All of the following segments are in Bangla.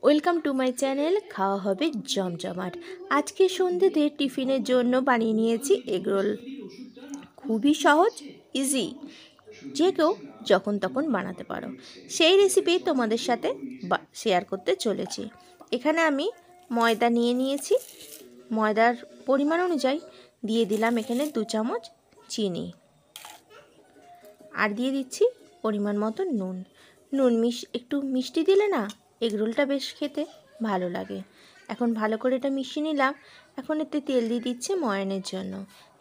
Welcome to my channel. খাওয়া হবে জমজমাট। আজকে সন্ধ্যেতে টিফিনের জন্য বানিয়ে নিয়েছি এগরোল। খুবই সহজ, ইজি, যে কেউ যখন তখন বানাতে পারো। সেই রেসিপি তোমাদের সাথে শেয়ার করতে চলেছি। এখানে আমি ময়দা নিয়ে নিয়েছি। ময়দার পরিমাণ অনুযায়ী দিয়ে দিলাম এখানে 2 চামচ চিনি, আর দিয়ে দিচ্ছি পরিমাণ মতো নুন। একটু মিষ্টি দিলে না এগরোলটা বেশ খেতে ভালো লাগে। এখন ভালো করে এটা মিশিয়ে নিলাম। এখন এতে তেল দিয়ে দিচ্ছি ময়ানের জন্য।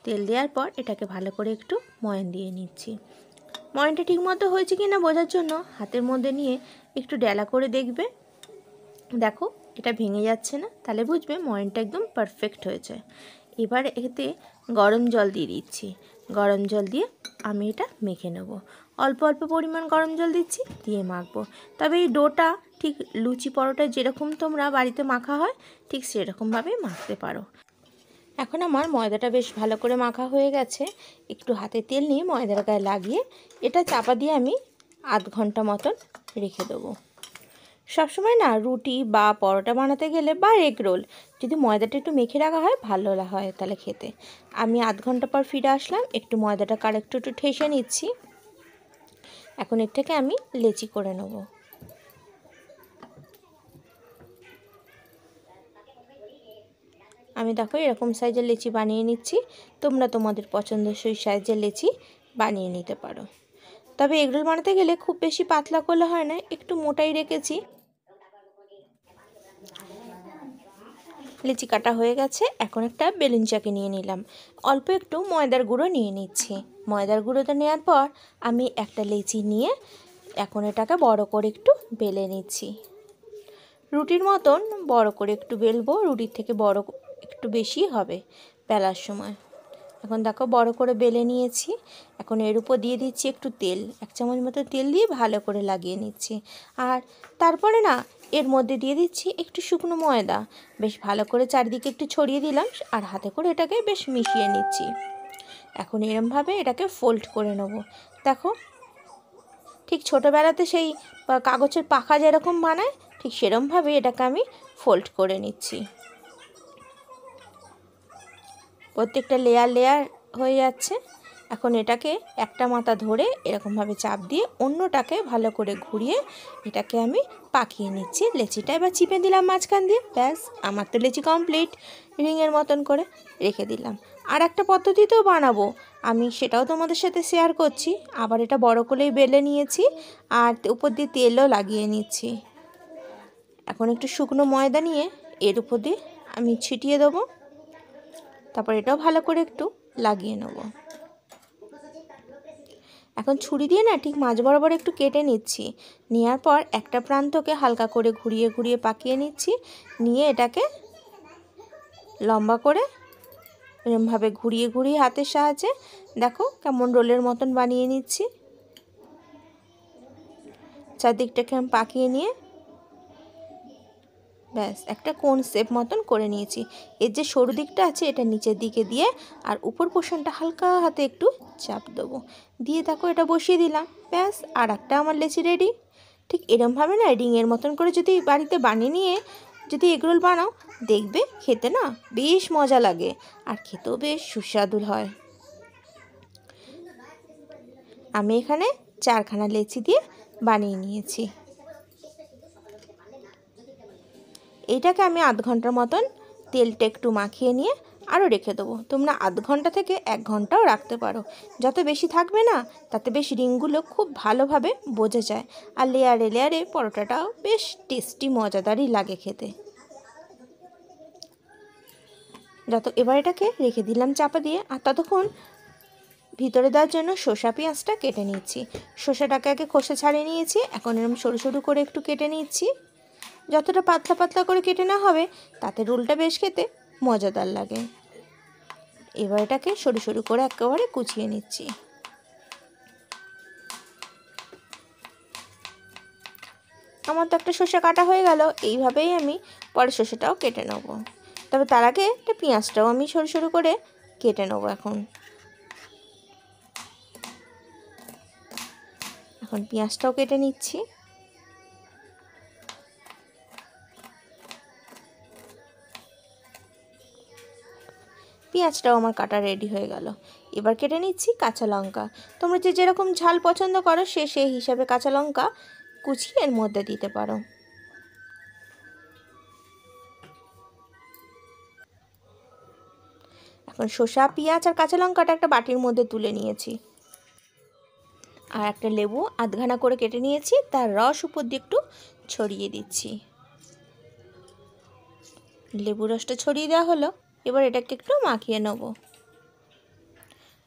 তেল দেওয়ার পর এটাকে ভালো করে একটু ময়ান দিয়ে নিচ্ছি। ময়ানটা ঠিকমতো হয়েছে কি না বোঝার জন্য হাতের মধ্যে নিয়ে একটু ডেলা করে দেখবে। দেখো এটা ভেঙে যাচ্ছে না, তাহলে বুঝবে ময়ানটা একদম পারফেক্ট হয়েছে। এবার এতে গরম জল দিয়ে দিচ্ছি। গরম জল দিয়ে আমি এটা মেখে নেব। অল্প অল্প পরিমাণ গরম জল দিচ্ছি, দিয়ে মাখবো। তবে এই ডোটা ঠিক লুচি পরোটা যেরকম তোমরা বাড়িতে মাখা হয় ঠিক সেরকমভাবেই মাখতে পারো। এখন আমার ময়দাটা বেশ ভালো করে মাখা হয়ে গেছে। একটু হাতে তেল নিয়ে ময়দার গায়ে লাগিয়ে এটা চাপা দিয়ে আমি আধ ঘন্টা মতন রেখে দেবো। সবসময় না রুটি বা পরোটা বানাতে গেলে বা এগ রোল যদি ময়দাটা একটু মেখে রাখা হয় ভালো হয় তাহলে খেতে। আমি আধ ঘন্টা পর ফিরে আসলাম। একটু ময়দাটা একটু ঠেসে নিচ্ছি। এখন এর থেকে আমি লেচি করে নেব। আমি দেখো এরকম সাইজের লেচি বানিয়ে নিচ্ছি। তোমরা তোমাদের পছন্দসই সাইজের লেচি বানিয়ে নিতে পারো। তবে এগরোল বানাতে গেলে খুব বেশি পাতলা করলে হয় না, একটু মোটাই রেখেছি। লিচি কাটা হয়ে গেছে। এখন একটা বেলুন চাকি নিয়ে নিলাম। অল্প একটু ময়দার গুঁড়ো নিয়ে নিচ্ছি। ময়দার গুঁড়োটা নেওয়ার পর আমি একটা লেচি নিয়ে এখন এটাকে বড় করে একটু বেলে নিচ্ছি। রুটির মতন বড় করে একটু বেলবো। রুটির থেকে বড় একটু বেশি হবে বেলার সময়। এখন দেখো বড় করে বেলে নিয়েছি। এখন এর উপর দিয়ে দিচ্ছি একটু তেল। 1 চামচ মতো তেল দিয়ে ভালো করে লাগিয়ে নিচ্ছি। আর তারপরে না এর মধ্যে দিয়ে দিচ্ছি একটু শুকনো ময়দা। বেশ ভালো করে চারিদিকে একটু ছড়িয়ে দিলাম আর হাতে করে এটাকে বেশ মিশিয়ে নিচ্ছি। এখন এরমভাবে এটাকে ফোল্ড করে নেব। দেখো ঠিক ছোটোবেলাতে সেই কাগজের পাখা যেরকম বানায় ঠিক সেরমভাবে এটাকে আমি ফোল্ড করে নিচ্ছি। প্রত্যেকটা লেয়ার হয়ে যাচ্ছে। এখন এটাকে একটা মাথা ধরে এরকমভাবে চাপ দিয়ে অন্যটাকে ভালো করে ঘুরিয়ে এটাকে আমি পাকিয়ে নিচ্ছি। লেচিটা এবার চিপে দিলাম মাঝখান দিয়ে। ব্যাস আমার তো লেচি কমপ্লিট। রিংয়ের মতন করে রেখে দিলাম। আর একটা পদ্ধতিতেও বানাবো আমি, সেটাও তোমাদের সাথে শেয়ার করছি। আবার এটা বড় করেই বেলে নিয়েছি আর উপর দিয়ে তেলও লাগিয়ে নিচ্ছি। এখন একটু শুকনো ময়দা নিয়ে এর উপর দিয়ে আমি ছিটিয়ে দেবো। তারপর এটাও ভালো করে একটু লাগিয়ে নেব। এখন ছুরি দিয়ে না ঠিক মাঝ বরাবর একটু কেটে নিচ্ছি। নেওয়ার পর একটা প্রান্তকে হালকা করে ঘুরিয়ে ঘুরিয়ে পাকিয়ে নিচ্ছি। নিয়ে এটাকে লম্বা করে এরমভাবে ঘুরিয়ে ঘুরিয়ে হাতের সাহায্যে দেখো কেমন রোলের মতন বানিয়ে নিচ্ছি। চারদিকটাকে আমি পাকিয়ে নিয়ে ব্যাস একটা কোন শেপ মতন করে নিয়েছি। এর যে সরু দিকটা আছে এটা নিচের দিকে দিয়ে আর উপর পোর্শনটা হালকা হাতে একটু চাপ দেবো। দিয়ে দেখো এটা বসিয়ে দিলাম। ব্যাস আর একটা আমার লেচি রেডি। ঠিক এরমভাবে না রিংয়ের মতন করে যদি বাড়িতে বানিয়ে নিয়ে যদি এগরোল বানাও দেখবে খেতে না বেশ মজা লাগে আর খেতেও বেশ সুস্বাদু হয়। আমি এখানে 4খানা লেচি দিয়ে বানিয়ে নিয়েছি। এইটাকে আমি আধ ঘন্টার মতন তেলটা একটু মাখিয়ে নিয়ে আরও রেখে দেবো। তোমরা আধ ঘন্টা থেকে 1 ঘন্টাও রাখতে পারো। যত বেশি থাকবে না তাতে বেশ রিংগুলো খুব ভালোভাবে বোঝা যায় আর লেয়ারে লেয়ারে পরোটাটাও বেশ টেস্টি মজাদারই লাগে খেতে। এবার এটাকে রেখে দিলাম চাপা দিয়ে। আর ততক্ষণ ভিতরে দেওয়ার জন্য শসা পেঁয়াজটা কেটে নিচ্ছি। শসাটাকে আগে খোসা ছাড়িয়ে নিয়েছি। এখন এরকম সরু সরু করে একটু কেটে নিচ্ছি। যতটা পাতলা পাতলা করে কেটে নেওয়া হবে তাতে রোলটা বেশ খেতে মজাদার লাগে। এবার এটাকে সরু সরু করে একেবারে কুচিয়ে নিচ্ছি। আমার তো একটা শসা কাটা হয়ে গেল। এইভাবেই আমি পরে শসাটাও কেটে নেব। তবে তার আগে একটা পেঁয়াজটাও আমি সরু সরু করে কেটে নেব। এখন পেঁয়াজটাও কেটে নিচ্ছি। পেঁয়াজটাও আমার কাটা রেডি হয়ে গেল। এবার কেটে নিচ্ছি কাঁচা লঙ্কা। তোমরা যে যেরকম ঝাল পছন্দ করো সেই হিসাবে কাঁচা লঙ্কা কুচিয়ে এর মধ্যে দিতে পারো। এখন শসা, পেঁয়াজ আর কাঁচা লঙ্কাটা একটা বাটির মধ্যে তুলে নিয়েছি। আর একটা লেবু আধখানা করে কেটে নিয়েছি, তার রস উপর দিয়ে একটু ছড়িয়ে দিচ্ছি। লেবু রসটা ছড়িয়ে দেওয়া হলো। এবার এটাকে একটু মাখিয়ে নেব।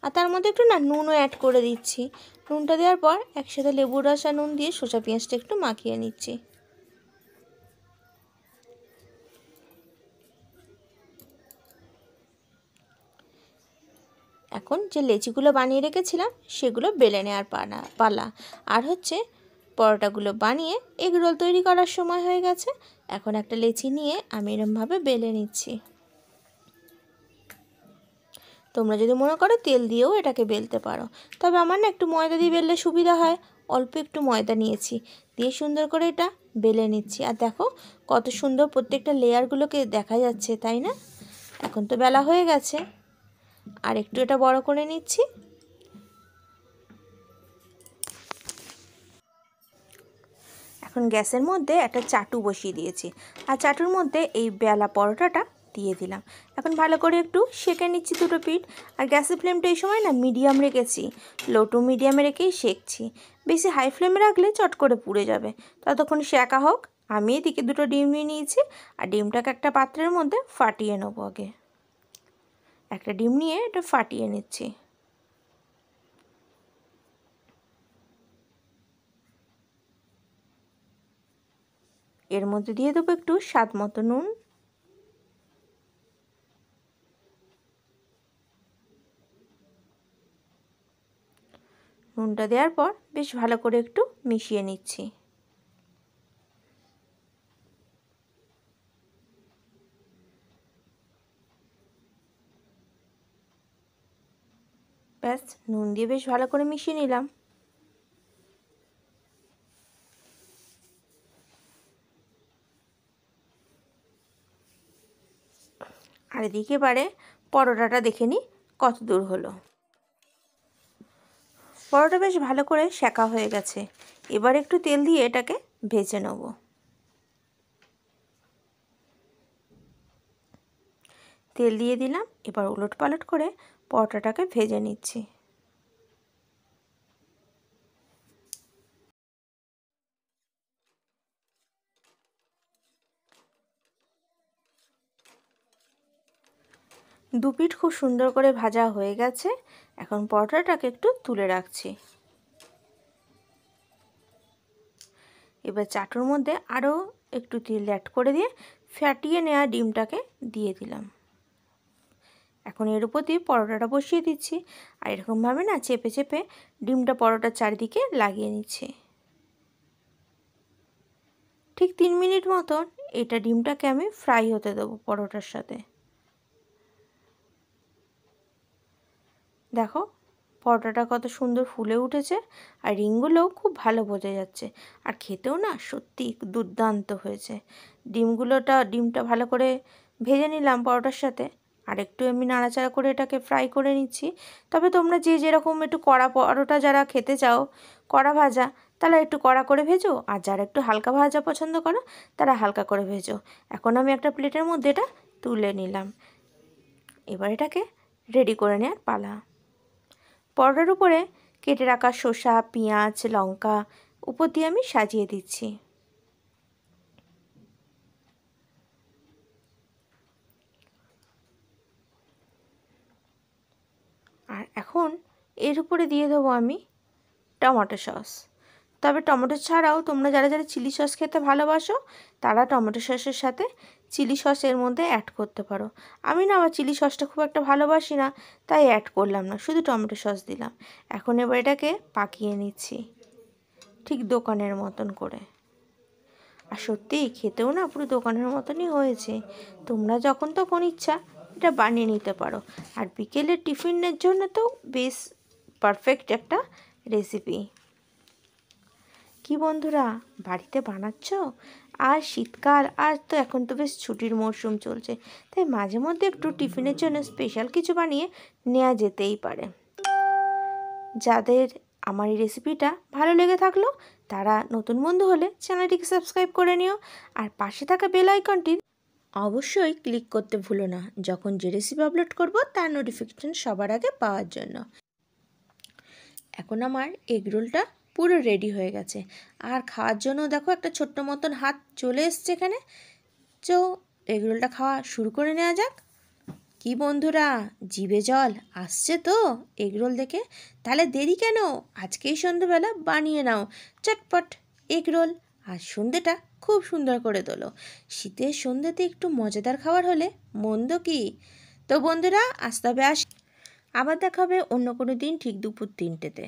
আর তার মধ্যে একটু নুনও অ্যাড করে দিচ্ছি। নুনটা দেওয়ার পর একসাথে লেবুর রস আর নুন দিয়ে শসা পেঁয়াজটা একটু মাখিয়ে নিচ্ছি। এখন যে লেচিগুলো বানিয়ে রেখেছিলাম সেগুলো বেলে নেওয়ার পালা। আর হচ্ছে পরোটাগুলো বানিয়ে এগ রোল তৈরি করার সময় হয়ে গেছে। এখন একটা লেচি নিয়ে আমি এরমভাবে বেলে নিচ্ছি। তোমরা যদি মনে করো তেল দিয়েও এটাকে বেলতে পারো, তবে আমার না একটু ময়দা দিয়ে বেললে সুবিধা হয়। অল্প একটু ময়দা নিয়েছি, দিয়ে সুন্দর করে এটা বেলে নিচ্ছি। আর দেখো কত সুন্দর প্রত্যেকটা লেয়ারগুলোকে দেখা যাচ্ছে, তাই না? এখন তো বেলা হয়ে গেছে, আর একটু এটা বড় করে নিচ্ছি। এখন গ্যাসের মধ্যে একটা চাটু বসিয়ে দিয়েছি, আর চাটুর মধ্যে এই বেলা পরোটাটা দিয়ে দিলাম। এখন ভালো করে একটু সেঁকে নিচ্ছি দুটো পিঠ। আর গ্যাসের ফ্লেমটা এই সময় মিডিয়াম রেখেছি, লো টু মিডিয়ামে রেখেই সেঁকছি। বেশি হাই ফ্লেমে রাখলে চট করে পুড়ে যাবে। ততক্ষণ সেঁকা হোক। আমি এদিকে দুটো ডিম নিয়ে নিয়েছি, আর ডিমটাকে একটা পাত্রের মধ্যে ফাটিয়ে নেবো। আগে একটা ডিম নিয়ে এটা ফাটিয়ে নিচ্ছি। এর মধ্যে দিয়ে দেবো একটু স্বাদ মতো নুন। নুনটা দেওয়ার পর বেশ ভালো করে একটু মিশিয়ে নিচ্ছি। ব্যাস, নুন দিয়ে বেশ ভালো করে মিশিয়ে নিলাম। আর এদিকে এবারে পরোটাটা দেখে নিই কত দূর হলো। পরোটা বেশ ভালো করে সেঁকা হয়ে গেছে। এবার একটু তেল দিয়ে এটাকে ভেজে নেব। তেল দিয়ে দিলাম। এবার উলট পালট করে পরোটাটাকে ভেজে নিচ্ছি। দু পিঠ খুব সুন্দর করে ভাজা হয়ে গেছে। এখন পরোটাটাকে একটু তুলে রাখছি। এবার চাটুর মধ্যে আরও একটু তেল অ্যাড করে দিয়ে ফাটিয়ে নেওয়া ডিমটাকে দিয়ে দিলাম। এখন এর উপর দিয়ে পরোটাটা বসিয়ে দিচ্ছি। আর এরকমভাবে চেপে চেপে ডিমটা পরোটার চারিদিকে লাগিয়ে নিচ্ছি। ঠিক 3 মিনিট মতন এটা ডিমটাকে আমি ফ্রাই হতে দেবো পরোটার সাথে। দেখো পরোটাটা কত সুন্দর ফুলে উঠেছে, আর রিংগুলোও খুব ভালো বোঝা যাচ্ছে। আর খেতেও সত্যি দুর্দান্ত হয়েছে। ডিমটা ভালো করে ভেজে নিলাম পরোটার সাথে। আর একটু আমি নাড়াচাড়া করে এটাকে ফ্রাই করে নিচ্ছি। তবে তোমরা যে যেরকম একটু কড়া পরোটা যারা খেতে চাও, কড়া ভাজা, তাহলে একটু কড়া করে ভেজো। আর যারা একটু হালকা ভাজা পছন্দ করো তারা হালকা করে ভেজো। এখন আমি একটা প্লেটের মধ্যে এটা তুলে নিলাম। এবার এটাকে রেডি করে নেওয়ার পালা। পরোটার উপরে কেটে রাখা শসা, পেঁয়াজ, লঙ্কা উপর দিয়ে আমি সাজিয়ে দিচ্ছি। আর এখন এর উপরে দিয়ে দেবো আমি টমেটো সস। তবে টমেটো ছাড়াও তোমরা যারা যারা চিলি সস খেতে ভালোবাসো তারা টমেটো সসের সাথে চিলি সস এর মধ্যে অ্যাড করতে পারো। আমি আবার চিলি সসটা খুব একটা ভালোবাসি না, তাই অ্যাড করলাম না, শুধু টমেটো সস দিলাম। এখন এবার এটাকে পাকিয়ে নিচ্ছি ঠিক দোকানের মতন করে। আর সত্যিই খেতেও পুরো দোকানের মতনই হয়েছে। তোমরা যখন তখন ইচ্ছা এটা বানিয়ে নিতে পারো। আর বিকেলের টিফিনের জন্য তো বেশ পারফেক্ট একটা রেসিপি। কি বন্ধুরা, বাড়িতে বানাচ্ছ? আর শীতকাল, আর তো এখন তো বেশ ছুটির মরশুম চলছে, তাই মাঝে মধ্যে একটু টিফিনের জন্য স্পেশাল কিছু বানিয়ে নেওয়া যেতেই পারে। যাদের আমার এই রেসিপিটা ভালো লেগে থাকলো তারা নতুন বন্ধু হলে চ্যানেলটিকে সাবস্ক্রাইব করে নিও, আর পাশে থাকা বেল আইকনটি অবশ্যই ক্লিক করতে ভুলো না, যখন যে রেসিপি আপলোড করব তার নোটিফিকেশন সবার আগে পাওয়ার জন্য। এখন আমার এগ রোলটা পুরো রেডি হয়ে গেছে, আর খাওয়ার জন্য দেখো একটা ছোট্ট মতন হাত চলে এসছে এখানে। তো এগ রোলটা খাওয়া শুরু করে নেওয়া যাক। কি বন্ধুরা, জিভে জল আসছে তো এগ রোল দেখে? তাহলে দেরি কেন, আজকেই সন্ধ্যেবেলা বানিয়ে নাও চটপট এগ রোল, আর সন্ধ্যেটা খুব সুন্দর করে তোলো। শীতের সন্ধ্যেতে একটু মজাদার খাবার হলে মন্দ কি। তো বন্ধুরা, আজ তবে আবার দেখা হবে অন্য কোনো দিন ঠিক দুপুর 3টেতে।